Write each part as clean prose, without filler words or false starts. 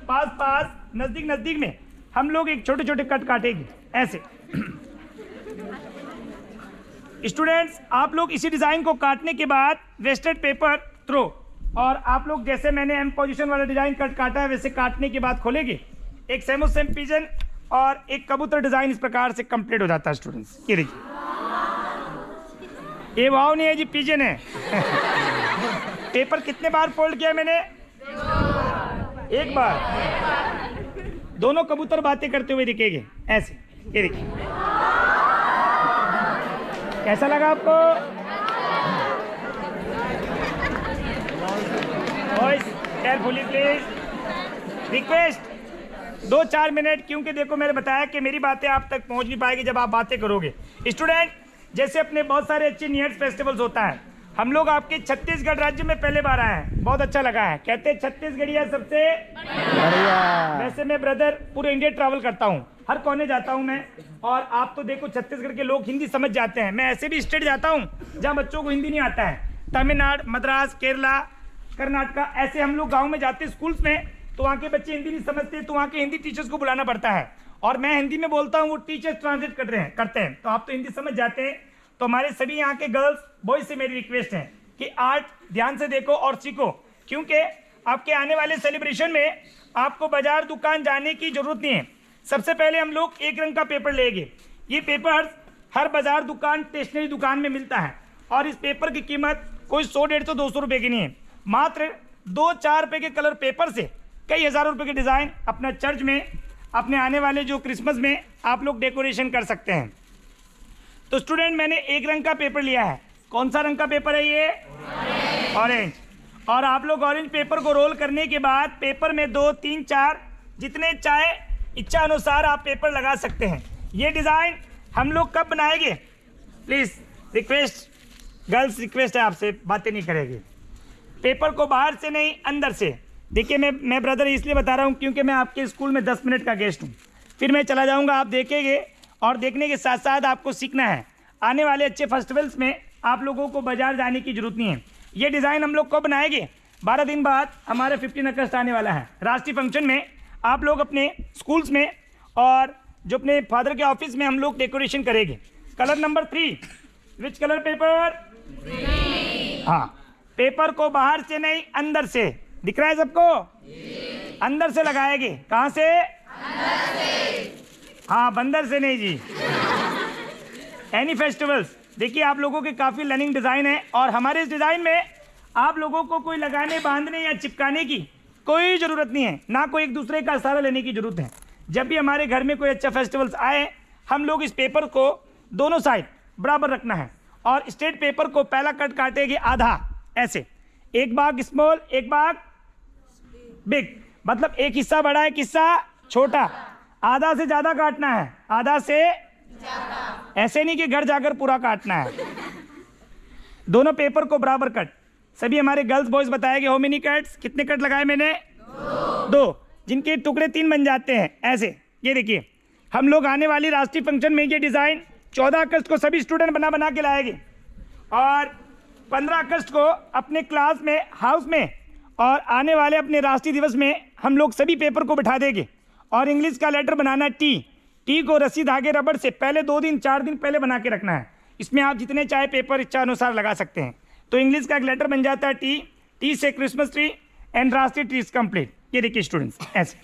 पास पास नजदीक नजदीक में हम लोग एक छोटे छोटे कट काटेंगे ऐसे। स्टूडेंट्स, आप लोग इसी डिजाइन को काटने के बाद वेस्टेड पेपर थ्रो, और आप लोग जैसे मैंने एम पोजीशन वाला डिजाइन कट काटा है वैसे काटने के बाद खोलेंगे, एक सेमोसेम पिजन और एक कबूतर डिजाइन इस प्रकार से कंप्लीट हो जाता है। स्टूडेंट्स ये देखिए, ये वाव नहीं है जी, पिजन है। पेपर कितने बार फोल्ड किया मैंने? एक बार। दोनों कबूतर बातें करते हुए दिखेंगे ऐसे, ये देखिए। कैसा लगा आपको? केयरफुली प्लीज, रिक्वेस्ट 2-4 मिनट, क्योंकि देखो मैंने बताया कि मेरी बातें आप तक पहुंच नहीं पाएगी जब आप बातें करोगे। स्टूडेंट, जैसे अपने बहुत सारे अच्छे न्यू फेस्टिवल्स होता है, हम लोग आपके छत्तीसगढ़ राज्य में पहले बार आए हैं, बहुत अच्छा लगा है। कहते हैं छत्तीसगढ़िया सबसे बढ़िया। वैसे मैं ब्रदर पूरे इंडिया ट्रैवल करता हूँ, हर कोने जाता हूँ मैं, और आप तो देखो छत्तीसगढ़ के लोग हिंदी समझ जाते हैं। मैं ऐसे भी स्टेट जाता हूँ जहाँ बच्चों को हिंदी नहीं आता है, तमिलनाडु, मद्रास, केरला, कर्नाटका, ऐसे हम लोग गाँव में जाते हैं स्कूल्स में, तो वहाँ के बच्चे हिंदी नहीं समझते, तो वहाँ के हिंदी टीचर्स को बुलाना पड़ता है, और मैं हिंदी में बोलता हूँ, वो टीचर्स ट्रांसलेट करते हैं, तो आप तो हिंदी समझ जाते हैं। तो हमारे सभी यहाँ के गर्ल्स बॉयज से मेरी रिक्वेस्ट है कि आर्ट ध्यान से देखो और सीखो, क्योंकि आपके आने वाले सेलिब्रेशन में आपको बाजार दुकान जाने की जरूरत नहीं है। सबसे पहले हम लोग एक रंग का पेपर लेंगे। ये पेपर हर बाजार दुकान, स्टेशनरी दुकान में मिलता है, और इस पेपर की कीमत कोई 100, 150, 200 रुपये की नहीं है। मात्र 2-4 रुपये के कलर पेपर से कई हज़ारों रुपये के डिज़ाइन अपना चर्च में, अपने आने वाले जो क्रिसमस में आप लोग डेकोरेशन कर सकते हैं। तो स्टूडेंट, मैंने एक रंग का पेपर लिया है। कौन सा रंग का पेपर है ये? ऑरेंज। और आप लोग ऑरेंज पेपर को रोल करने के बाद पेपर में 2, 3, 4 जितने चाहे इच्छा अनुसार आप पेपर लगा सकते हैं। ये डिज़ाइन हम लोग कब बनाएंगे? प्लीज़ रिक्वेस्ट, गर्ल्स रिक्वेस्ट है आपसे, बातें नहीं करेंगे। पेपर को बाहर से नहीं, अंदर से। देखिए, मैं ब्रदर इसलिए बता रहा हूँ क्योंकि मैं आपके स्कूल में 10 मिनट का गेस्ट हूँ, फिर मैं चला जाऊँगा, आप देखेंगे, और देखने के साथ साथ आपको सीखना है। आने वाले अच्छे फेस्टिवल्स में आप लोगों को बाजार जाने की जरूरत नहीं है। ये डिज़ाइन हम लोग कब बनाएंगे? 12 दिन बाद हमारा 15 अगस्त आने वाला है। राष्ट्रीय फंक्शन में आप लोग अपने स्कूल्स में और जो अपने फादर के ऑफिस में हम लोग डेकोरेशन करेंगे। Colour number 3, which colour paper? हाँ, पेपर को बाहर से नहीं, अंदर से। दिख रहा है सबको? अंदर से लगाएंगे। कहाँ से? अंदर से। हाँ, बंदर से नहीं जी। एनी फेस्टिवल्स, देखिए आप लोगों के काफ़ी लर्निंग डिज़ाइन है, और हमारे इस डिज़ाइन में आप लोगों को कोई लगाने, बांधने या चिपकाने की कोई ज़रूरत नहीं है, ना कोई एक दूसरे का सहारा लेने की ज़रूरत है। जब भी हमारे घर में कोई अच्छा फेस्टिवल्स आए, हम लोग इस पेपर को दोनों साइड बराबर रखना है, और स्ट्रेट पेपर को पहला कट काटेंगे आधा ऐसे, एक भाग स्मॉल, एक भाग बिग, मतलब एक हिस्सा बड़ा, एक हिस्सा छोटा। आधा से ज़्यादा काटना है, आधा से ज़्यादा, ऐसे नहीं कि घर जाकर पूरा काटना है। दोनों पेपर को बराबर कट। सभी हमारे गर्ल्स बॉयज बताएंगे हाउ मेनी कट्स, कितने कट लगाए मैंने? 2, जिनके टुकड़े 3 बन जाते हैं ऐसे। ये देखिए, हम लोग आने वाली राष्ट्रीय फंक्शन में ये डिज़ाइन 14 अगस्त को सभी स्टूडेंट बना के लाएंगे, और 15 अगस्त को अपने क्लास में, हाउस में, और आने वाले अपने राष्ट्रीय दिवस में हम लोग सभी पेपर को बिठा देंगे। और इंग्लिश का लेटर बनाना टी को रस्सी, धागे, रबड़ से पहले 2 दिन 4 दिन पहले बना के रखना है। इसमें आप जितने चाहे पेपर इच्छा अनुसार लगा सकते हैं। तो इंग्लिश का एक लेटर बन जाता है टी से क्रिसमस ट्री एंड राष्ट्रीय ट्री इज कंप्लीट। ये देखिए स्टूडेंट्स, ऐसे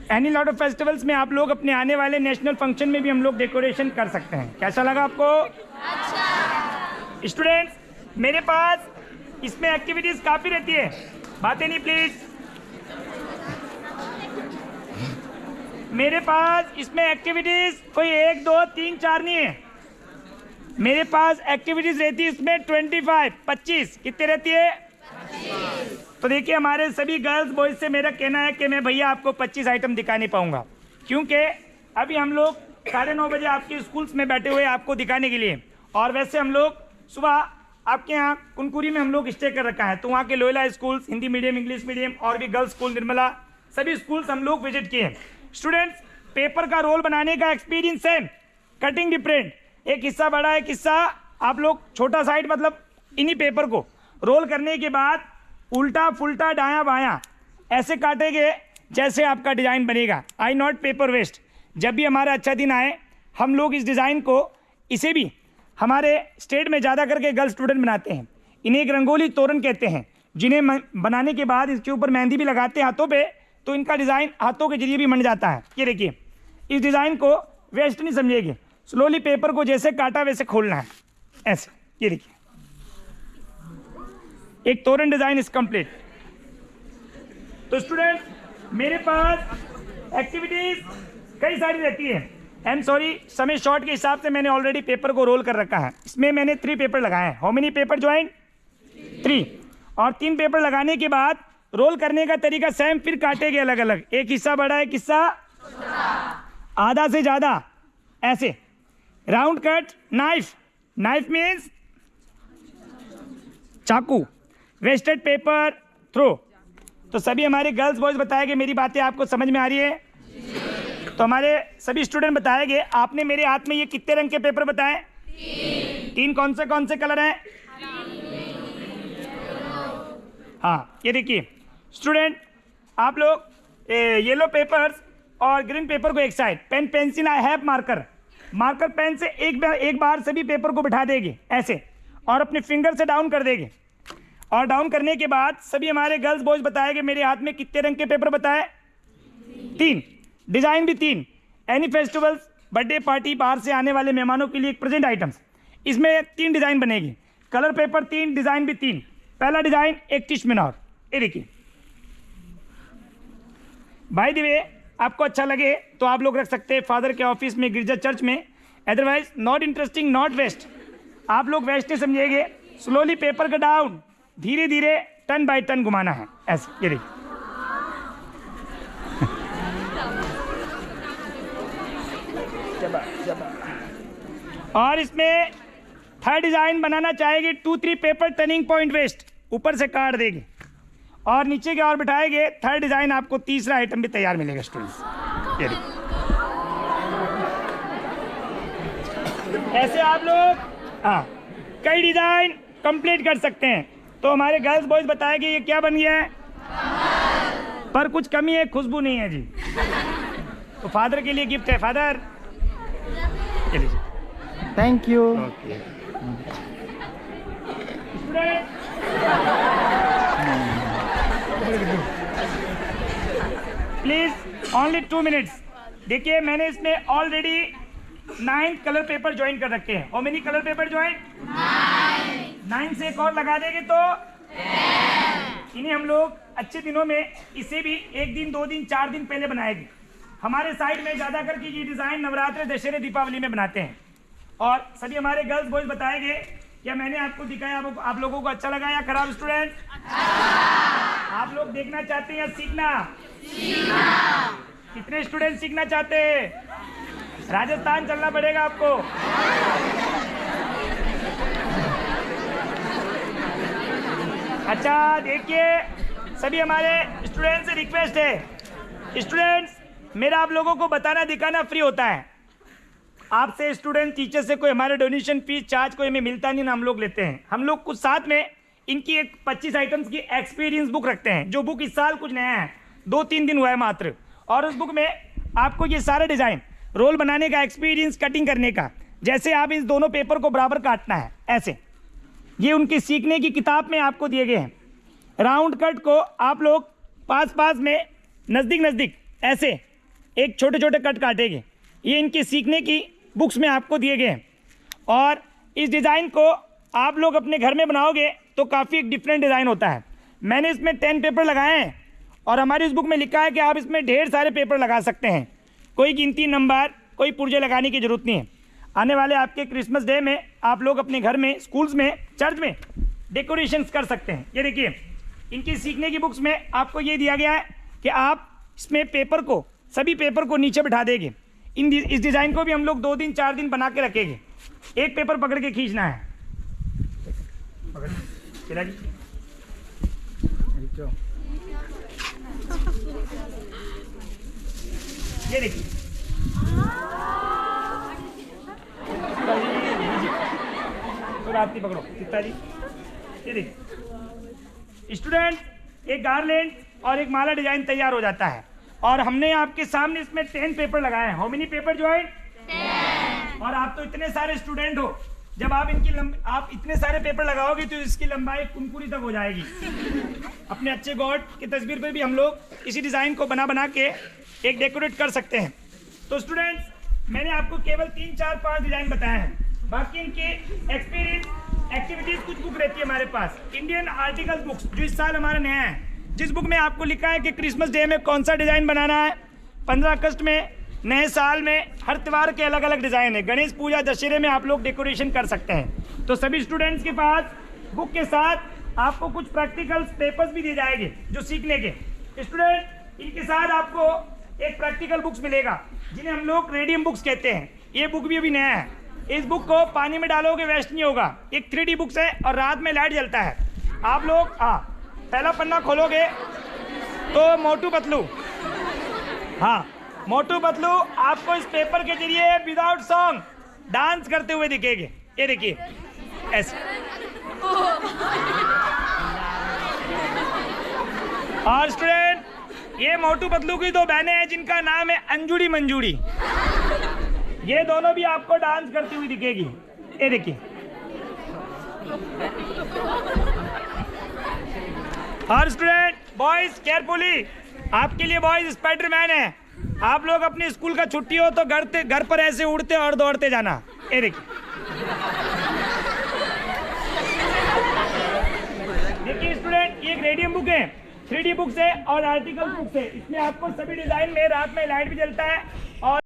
एनी लॉट ऑफ फेस्टिवल्स में आप लोग अपने आने वाले नेशनल फंक्शन में भी हम लोग डेकोरेशन कर सकते हैं। कैसा लगा आपको? अच्छा। स्टूडेंट्स, मेरे पास इसमें एक्टिविटीज काफ़ी रहती है, बातें नहीं प्लीज। मेरे पास इसमें एक्टिविटीज कोई 1, 2, 3, 4 नहीं है। मेरे पास एक्टिविटीज रहती है इसमें 25 कितने रहती है? 25। तो देखिए, हमारे सभी गर्ल्स बॉयज से मेरा कहना है कि मैं भैया आपको 25 आइटम दिखा नहीं पाऊंगा, क्योंकि अभी हम लोग 9:30 बजे आपके स्कूल्स में बैठे हुए आपको दिखाने के लिए। और वैसे हम लोग सुबह आपके यहाँ कुनकुरी में हम लोग स्टे कर रखा है, तो वहाँ के Loyola schools, Hindi medium, English medium, और भी गर्ल्स स्कूल निर्मला, सभी स्कूल्स हम लोग विजिट किए। स्टूडेंट्स, पेपर का रोल बनाने का एक्सपीरियंस है, कटिंग डिफरेंट, एक हिस्सा बड़ा, एक हिस्सा आप लोग छोटा साइड, मतलब इन्हीं पेपर को रोल करने के बाद उल्टा फुल्टा दायां बायां ऐसे काटेंगे जैसे आपका डिज़ाइन बनेगा। आई नॉट पेपर वेस्ट। जब भी हमारा अच्छा दिन आए हम लोग इस डिज़ाइन को, इसे भी हमारे स्टेट में ज़्यादा करके गर्ल स्टूडेंट बनाते हैं। इन्हें एक रंगोली तोरण कहते हैं, जिन्हें बनाने के बाद इसके ऊपर मेहंदी भी लगाते हैं हाथों पे, तो इनका डिज़ाइन हाथों के जरिए भी बन जाता है। ये देखिए, इस डिज़ाइन को वेस्ट नहीं समझिएगा। स्लोली पेपर को जैसे काटा वैसे खोलना है, ऐसे। ये देखिए, एक तोरण डिज़ाइन इज कंप्लीट। तो स्टूडेंट, मेरे पास एक्टिविटीज़ कई सारी रहती है। आई एम सॉरी, समय शॉर्ट के हिसाब से मैंने ऑलरेडी पेपर को रोल कर रखा है। इसमें मैंने 3 पेपर लगाए हैं। How many paper join? 3। और 3 पेपर लगाने के बाद रोल करने का तरीका सेम, फिर काटेंगे अलग अलग। एक हिस्सा बड़ा, एक हिस्सा आधा से ज़्यादा, ऐसे। Round cut knife, knife means चाकू। Wasted paper throw. तो सभी हमारे गर्ल्स बॉयज बताएंगे, मेरी बातें आपको समझ में आ रही है? तो हमारे सभी स्टूडेंट बताएंगे, आपने मेरे हाथ में ये कितने रंग के पेपर बताए? 3 कौन से कलर हैं? हाँ, ये देखिए स्टूडेंट, आप लोग येलो पेपर्स और ग्रीन पेपर को एक side, pen pencil I have marker, marker pen से एक बार सभी पेपर को बिठा देंगे ऐसे, और अपने फिंगर से डाउन कर देंगे। और डाउन करने के बाद सभी हमारे गर्ल्स बॉयज बताएंगे, मेरे हाथ में कितने रंग के पेपर बताए? 3। डिज़ाइन भी 3। एनी फेस्टिवल्स, बर्थडे पार्टी, बाहर से आने वाले मेहमानों के लिए एक प्रेजेंट आइटम्स, इसमें 3 डिज़ाइन बनेगी। कलर पेपर 3, डिज़ाइन भी 3। पहला डिज़ाइन एक टिश मिनार, ये देखिए। बाय द वे, आपको अच्छा लगे तो आप लोग रख सकते हैं फादर के ऑफिस में, गिरजा चर्च में। Otherwise not interesting, not waste. आप लोग वेस्ट नहीं समझिएगा। स्लोली पेपर का डाउन, धीरे धीरे टन बाय टन घुमाना है ऐसे। ये देखिए, और इसमें थर्ड डिज़ाइन बनाना चाहेंगे, 2-3 पेपर टर्निंग पॉइंट वेस्ट, ऊपर से काट देंगे और नीचे की ओर बिठाएंगे। थर्ड डिज़ाइन आपको तीसरा आइटम भी तैयार मिलेगा स्टूडेंट्स। ये देखिए, ऐसे आप लोग हाँ कई डिज़ाइन कंप्लीट कर सकते हैं। तो हमारे गर्ल्स बॉयज बताएंगे ये क्या बन गया है, पर कुछ कमी है, खुशबू नहीं है जी। तो फादर के लिए गिफ्ट है। Father, thank you. Okay please, only 2 minutes. देखिए, मैंने इसमें ऑलरेडी 9 कलर पेपर ज्वाइन कर रखे हैं। How many colour paper join? 9 से एक और लगा देंगे तो 10। इन्हें हम लोग अच्छे दिनों में इसे भी 1 दिन, 2 दिन, 4 दिन पहले बनाएंगे। हमारे साइड में ज़्यादा करके ये डिज़ाइन नवरात्रि, दशहरे, दीपावली में बनाते हैं। और सभी हमारे गर्ल्स बॉयज बताएंगे, क्या मैंने आपको दिखाया आप लोगों को अच्छा लगा या खराब? स्टूडेंट, आप लोग देखना चाहते हैं या सीखना? कितने स्टूडेंट सीखना चाहते हैं? राजस्थान चलना पड़ेगा आपको। अच्छा, देखिए, सभी हमारे स्टूडेंट से रिक्वेस्ट है, स्टूडेंट्स, मेरा आप लोगों को बताना दिखाना फ्री होता है। आपसे स्टूडेंट टीचर से कोई हमारे डोनेशन फीस चार्ज कोई हमें मिलता नहीं ना, हम लोग लेते हैं। हम लोग कुछ साथ में इनकी एक 25 आइटम्स की एक्सपीरियंस बुक रखते हैं, जो बुक इस साल कुछ नया है, 2-3 दिन हुआ है मात्र। और उस बुक में आपको ये सारे डिज़ाइन, रोल बनाने का एक्सपीरियंस, कटिंग करने का, जैसे आप इस दोनों पेपर को बराबर काटना है ऐसे, ये उनके सीखने की किताब में आपको दिए गए हैं। राउंड कट को आप लोग पास पास में, नज़दीक नज़दीक ऐसे एक छोटे छोटे कट काटेंगे, ये इनके सीखने की बुक्स में आपको दिए गए हैं। और इस डिज़ाइन को आप लोग अपने घर में बनाओगे तो काफ़ी एक डिफरेंट डिज़ाइन होता है। मैंने इसमें 10 पेपर लगाए हैं और हमारी इस बुक में लिखा है कि आप इसमें ढेर सारे पेपर लगा सकते हैं, कोई गिनती, नंबर, कोई पुर्जे लगाने की ज़रूरत नहीं है। आने वाले आपके क्रिसमस डे में आप लोग अपने घर में, स्कूल्स में, चर्च में डेकोरेशंस कर सकते हैं। ये देखिए, इनकी सीखने की बुक्स में आपको ये दिया गया है कि आप इसमें पेपर को, सभी पेपर को नीचे बिठा देंगे। इस डिज़ाइन को भी हम लोग 2 दिन, 4 दिन बना के रखेंगे। एक पेपर पकड़ के खींचना है, ये देखिए, तो रात की पकड़ो, कितना जी, ये देखिए, स्टूडेंट एक गार्लैंड और एक माला डिजाइन तैयार हो जाता है। और हमने आपके सामने इसमें 10 पेपर लगाए हैं। How many paper join? 10। और आप तो इतने सारे स्टूडेंट हो, जब आप आप इतने सारे पेपर लगाओगे तो इसकी लंबाई कुनकुनी तक हो जाएगी। अपने अच्छे गॉड की तस्वीर पे भी हम लोग इसी डिज़ाइन को बना के एक डेकोरेट कर सकते हैं। तो स्टूडेंट्स, मैंने आपको केवल 3, 4, 5 डिज़ाइन बताए हैं। बाकी इनके एक्सपीरियंस एक्टिविटीज़ कुछ बुक रहती है हमारे पास। इंडियन आर्टिकल बुक्स जो इस साल हमारा नया है, जिस बुक में आपको लिखा है कि क्रिसमस डे में कौन सा डिज़ाइन बनाना है, 15 अगस्त में, नए साल में, हर त्यौहार के अलग अलग डिज़ाइन है। गणेश पूजा, दशहरे में आप लोग डेकोरेशन कर सकते हैं। तो सभी स्टूडेंट्स के पास बुक के साथ आपको कुछ प्रैक्टिकल पेपर्स भी दिए जाएंगे जो सीखने के। स्टूडेंट, इनके साथ आपको एक प्रैक्टिकल बुक्स मिलेगा जिन्हें हम लोग रेडियम बुक्स कहते हैं। ये बुक भी अभी नया है। इस बुक को पानी में डालोगे वेस्ट नहीं होगा। एक 3D बुक्स है और रात में लाइट जलता है। आप लोग पहला पन्ना खोलोगे तो मोटू पतलू, मोटू पतलू आपको इस पेपर के जरिए विदाउट सॉन्ग डांस करते हुए दिखेंगे। ये देखिए ऐसे। और स्टूडेंट, ये मोटू पतलू की 2 बहनें हैं जिनका नाम है अंजुड़ी मंजूड़ी। ये दोनों भी आपको डांस करती हुई दिखेगी। ये देखिए। और स्टूडेंट, बॉयज केयरफुली, आपके लिए बॉयज स्पाइडरमैन है। आप लोग अपनी स्कूल का छुट्टी हो तो घर पर ऐसे उड़ते और दौड़ते जाना। ये देखिए। देखिए स्टूडेंट, ये एक रेडियम बुक है, 3D बुक्स है और आर्टिकल बुक्स है। इसमें आपको सभी डिजाइन में रात में लाइट भी जलता है और